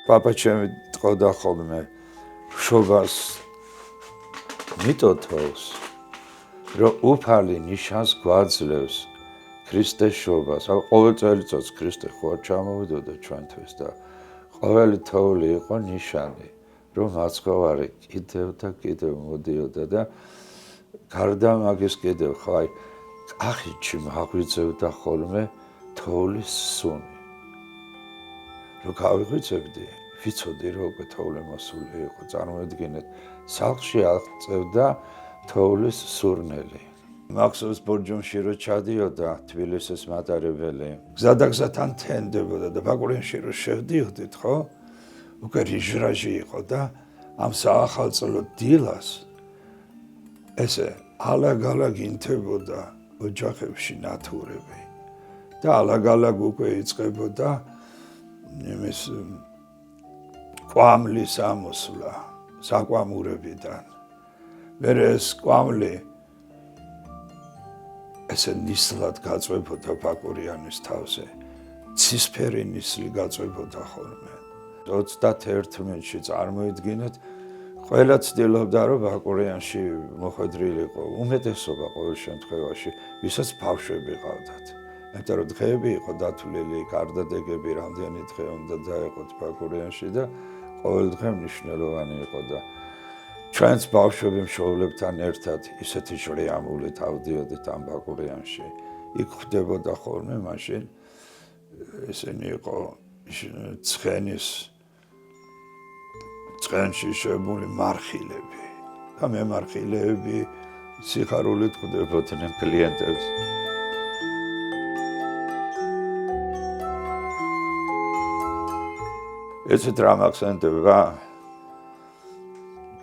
პაპა ჩემი ტყოდა ხოლმე შობას მიტოთოს რომ უფალი ნიშანს გვაძლევს ქრისტეს შობას. ყოველ წელიწადს ქრისტე ხო არ ჩამოვიდოდა ჩვენთვის და ყოველი თოვლი იყო ნიშანი რომ მაცხოვარი კიდევ და კიდევ მოდიოდა და გარდა მაგის კიდევ ხო აი კახეთში მაგვიწევდა ხოლმე თოვლის სუნი. რო გავიღვიძებდი, ვიცოდი რომ უკვე თოვლი მოსული იყო, წარმოედგინეთ, სახლში აღწევდა თოვლის სურნელი. მაქსოს ბორჯომში რო ჩადიოდა თბილისის მატარებელი, გზადაგზათან თენდებოდა და ბაკურიანში რო შევდიოდით, ხო? უკვე რიჟრაჟი იყო და ამ საახალწლო დილას ესე ალაგ-ალაგ ინთებოდა ოჯახებში ნათურები და ალაგ-ალაგ უკვე იწყებოდა იმის კვამლის ამოსვლა საკვამურებიდან. მერე ეს კვამლი ესე ნისლად გაწვებოდა ბაკურიანის თავზე. ცისფერი ნისლი გაწვებოდა ხოლმე. 31 მინუტში წარმოიდგინეთ, ყველა ცდილობდა რომ ბაკურიანში მოხვედრილიყო უმეტესობა ყოველ შემთხვევაში, ვისაც ბავშვები ყავდათ. იმიტომ რომ დღეები იყო დათვლილი, გარდადეგები რამდენი დღე უნდა დაეყოთ ბაკურიანში და ყოველ დღე მნიშვნელოვანი იყო და ჩვენც ბავშვები მშობლებთან ერთად ისეთი ჟრიამულით ავდიოდით ამ ბაკურიანში. იქ ხდებოდა ხოლმე მაშინ ესენი იყო ცხენში შებული მარხილები და მემარხილეები სიხარულით ხვდებოდნენ კლიენტებს. ესეთ რამ აქცენტებდა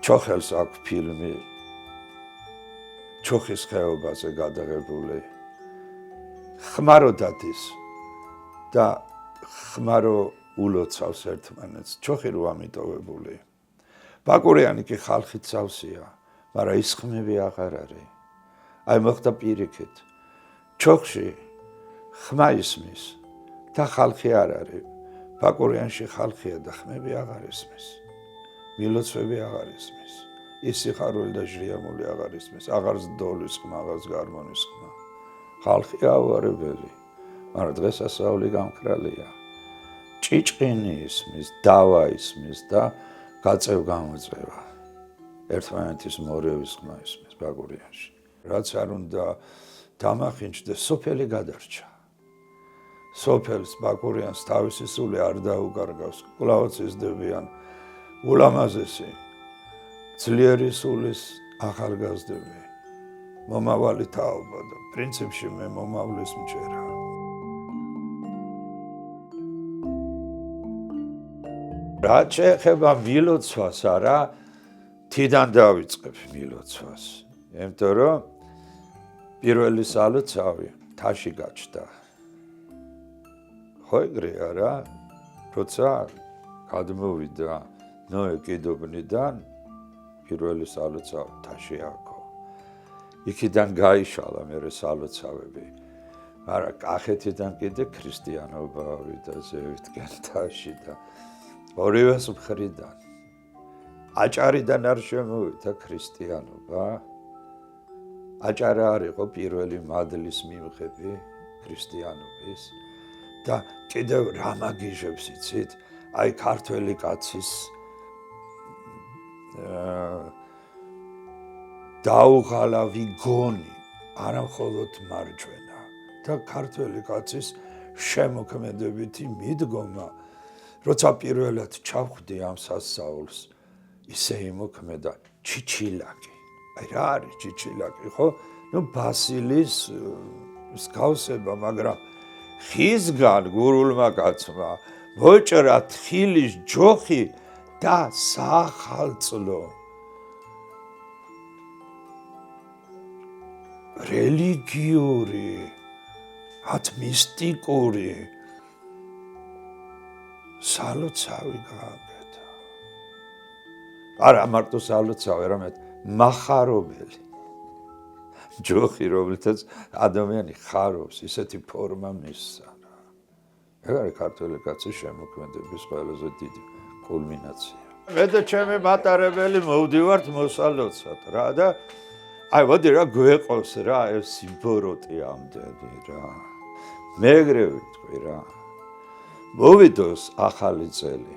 ჩოხელს აქვს ფილმი ჩოხის ხეობაზე გადაღებული ხმარო დადის და ხმარო ულოცავს ერთმანეთს ჩოხი რო ამიტოვებული ბაკურიანი კი ხალხით სავსეა მაგრამ ის ხმები აღარ არის აი მოხდა პირიქით ჩოხში ხმა ისმის და ხალხი არ არის ბაკურიანში ხალხია და ხმები აღარ ისმის მილოცვები აღარ ისმის ის სიხარული და ჟრიამული აღარ ისმის აღარ ზდოლის ხმა აღარ გარმონის ხმა ხალხი ავარებელი მაგრამ დღესასწაული გამქრალია ჭიჭყინი ისმის დავა ისმის და გაწევ გამოწევა ერთმანეთის მორევის ხმა ისმის ბაკურიანში რაც არ უნდა დამახინჯდეს სოფელი გადარჩა სოფელს ბაკურიანს თავისი სული არ დაუკარგავს კვლავაც იზრდებიან ულამაზესი ძლიერი სულის ახალგაზრდები მომავალი თაობა და პრინციპში მე მომავლის მჯერა რაც შეეხება მილოცვას არა თიდან დავიწყებ მილოცვას იმიტომ რომ პირველი სალოცავი თაში გაჩნდა ხო ეგრე არა როცა გადმოვიდა ნოე კიდობნიდან პირველი სალოცავი თაში აქო იქიდან გაიშალა მერე სალოცავები მაგრამ კახეთიდან კიდე ქრისტიანობა ავიდა ზევითკენ თაში და ორივეს მხრიდან აჭარიდან არ შემოვიდა ქრისტიანობა აჭარა არ იყო პირველი მადლის მიმღები ქრისტიანობის და კიდევ რა მაგიჟებს იცით აი ქართველი კაცის დაუღალავი გონი არა მხოლოდ მარჯვენა და ქართველი კაცის შემოქმედებითი მიდგომა როცა პირველად ჩავხვდი ამ სასწაულს ისე იმოქმედა ჩიჩილაკი აი რა არის ჩიჩილაკი ხო ნუ ბასილის მსგავსება მაგრამ ხისგან გურულმა კაცმა მოჭრა თხილის ჯოხი და საახალწლო რელიგიური მისტიკური სალოცავი გააკეთა არა მარტო სალოცავი არამედ მახარობელი ჯოხი რომელთაც ადამიანი ხარობს ისეთი ფორმა მისცა ეგ არის ქართველი კაცის შემოქმედების ყველაზე დიდი კულმინაცია. მე და ჩემი მატარებელი მოვდივართ მოსალოცად რა და აი ვადი რა გვეყოს რა ეს სიმბოროტი ამდენი რა. მეგრე ვიტყვი რა. მოვიდოს ახალი წელი.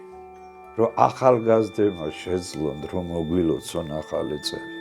რომ ახალგაზრდებმა შეძლონ რომ მოგვილოცონ ახალი წელი.